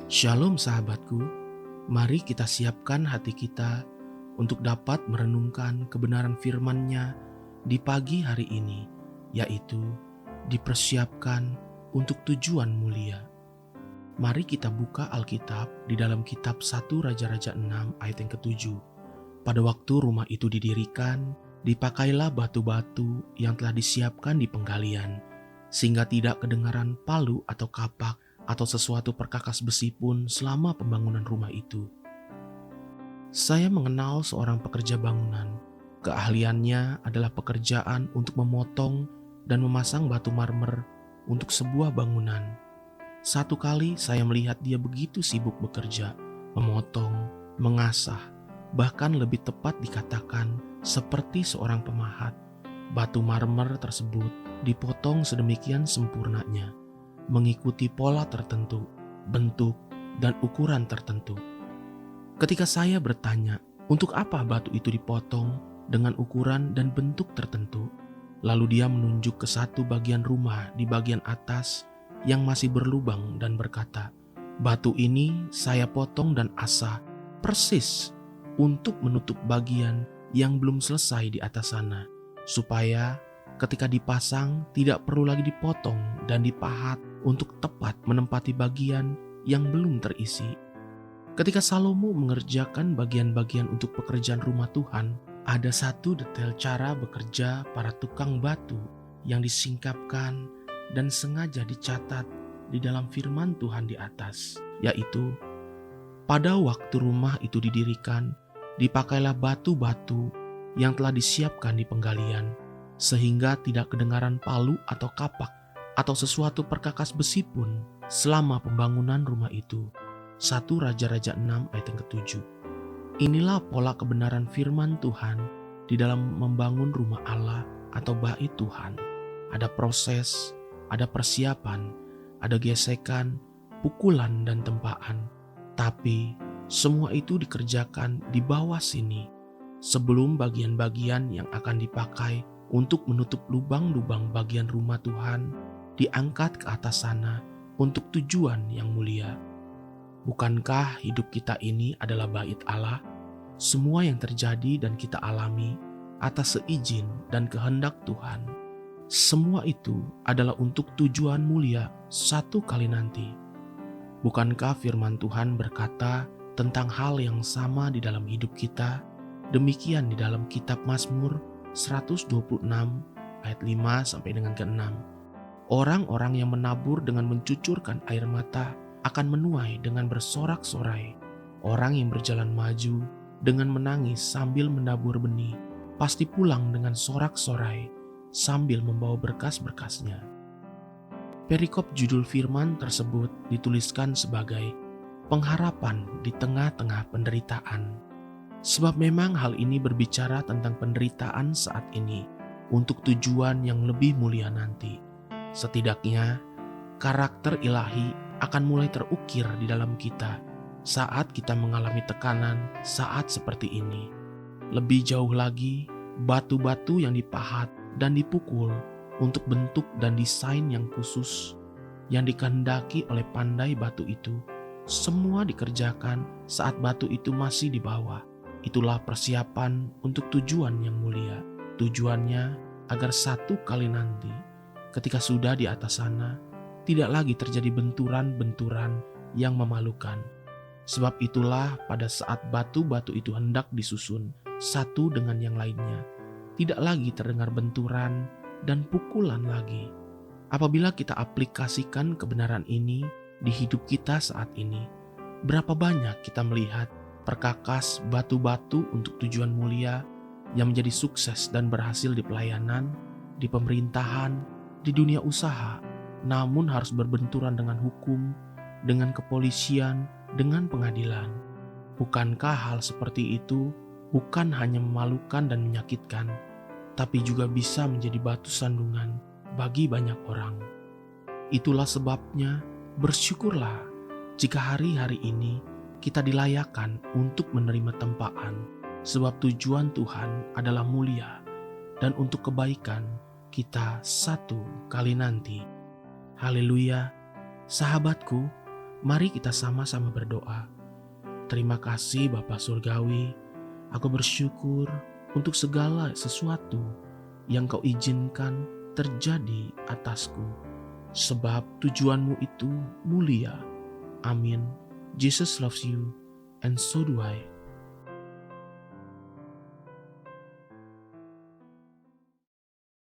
Shalom sahabatku, mari kita siapkan hati kita untuk dapat merenungkan kebenaran firman-Nya di pagi hari ini, yaitu dipersiapkan untuk tujuan mulia. Mari kita buka Alkitab di dalam kitab 1 Raja-Raja 6 ayat yang ke-7. Pada waktu rumah itu didirikan, dipakailah batu-batu yang telah disiapkan di penggalian, sehingga tidak kedengaran palu atau kapak atau sesuatu perkakas besi pun selama pembangunan rumah itu. Saya mengenal seorang pekerja bangunan. Keahliannya adalah pekerjaan untuk memotong dan memasang batu marmer untuk sebuah bangunan. Satu kali saya melihat dia begitu sibuk bekerja, memotong, mengasah, bahkan lebih tepat dikatakan seperti seorang pemahat. Batu marmer tersebut dipotong sedemikian sempurnanya, mengikuti pola tertentu, bentuk, dan ukuran tertentu. Ketika saya bertanya, untuk apa batu itu dipotong dengan ukuran dan bentuk tertentu, lalu dia menunjuk ke satu bagian rumah di bagian atas yang masih berlubang dan berkata, "Batu ini saya potong dan asah persis untuk menutup bagian yang belum selesai di atas sana, supaya ketika dipasang tidak perlu lagi dipotong dan dipahat untuk tepat menempati bagian yang belum terisi." Ketika Salomo mengerjakan bagian-bagian untuk pekerjaan rumah Tuhan, ada satu detail cara bekerja para tukang batu yang disingkapkan dan sengaja dicatat di dalam firman Tuhan di atas, yaitu pada waktu rumah itu didirikan, dipakailah batu-batu yang telah disiapkan di penggalian, sehingga tidak kedengaran palu atau kapak atau sesuatu perkakas besi pun selama pembangunan rumah itu. 1 Raja-Raja 6 ayat yang ke-7. Inilah pola kebenaran firman Tuhan di dalam membangun rumah Allah atau bait Tuhan. Ada proses, ada persiapan, ada gesekan, pukulan, dan tempaan. Tapi semua itu dikerjakan di bawah sini sebelum bagian-bagian yang akan dipakai untuk menutup lubang-lubang bagian rumah Tuhan diangkat ke atas sana untuk tujuan yang mulia. Bukankah hidup kita ini adalah bait Allah? Semua yang terjadi dan kita alami atas seizin dan kehendak Tuhan. Semua itu adalah untuk tujuan mulia satu kali nanti. Bukankah firman Tuhan berkata tentang hal yang sama di dalam hidup kita? Demikian di dalam kitab Mazmur 126 ayat 5 sampai dengan ke-6. Orang-orang yang menabur dengan mencucurkan air mata akan menuai dengan bersorak-sorai. Orang yang berjalan maju dengan menangis sambil menabur benih pasti pulang dengan sorak-sorai sambil membawa berkas-berkasnya. Perikop judul firman tersebut dituliskan sebagai pengharapan di tengah-tengah penderitaan. Sebab memang hal ini berbicara tentang penderitaan saat ini untuk tujuan yang lebih mulia nanti. Setidaknya karakter ilahi akan mulai terukir di dalam kita saat kita mengalami tekanan saat seperti ini. Lebih jauh lagi, batu-batu yang dipahat dan dipukul untuk bentuk dan desain yang khusus yang dikehendaki oleh pandai batu itu, semua dikerjakan saat batu itu masih di bawah. Itulah persiapan untuk tujuan yang mulia. Tujuannya agar satu kali nanti, ketika sudah di atas sana, tidak lagi terjadi benturan-benturan yang memalukan. Sebab itulah pada saat batu-batu itu hendak disusun satu dengan yang lainnya, tidak lagi terdengar benturan dan pukulan lagi. Apabila kita aplikasikan kebenaran ini di hidup kita saat ini, berapa banyak kita melihat perkakas batu-batu untuk tujuan mulia yang menjadi sukses dan berhasil di pelayanan, di pemerintahan, di dunia usaha, namun harus berbenturan dengan hukum, dengan kepolisian, dengan pengadilan. Bukankah hal seperti itu bukan hanya memalukan dan menyakitkan, tapi juga bisa menjadi batu sandungan bagi banyak orang? Itulah sebabnya bersyukurlah jika hari-hari ini kita dilayakkan untuk menerima tempaan, sebab tujuan Tuhan adalah mulia dan untuk kebaikan kita satu kali nanti. Haleluya, sahabatku, Mari kita sama-sama berdoa. Terima kasih Bapa Surgawi, aku bersyukur untuk segala sesuatu yang Kau izinkan terjadi atasku, sebab tujuanmu itu mulia. Amin. Jesus loves you, and so do I.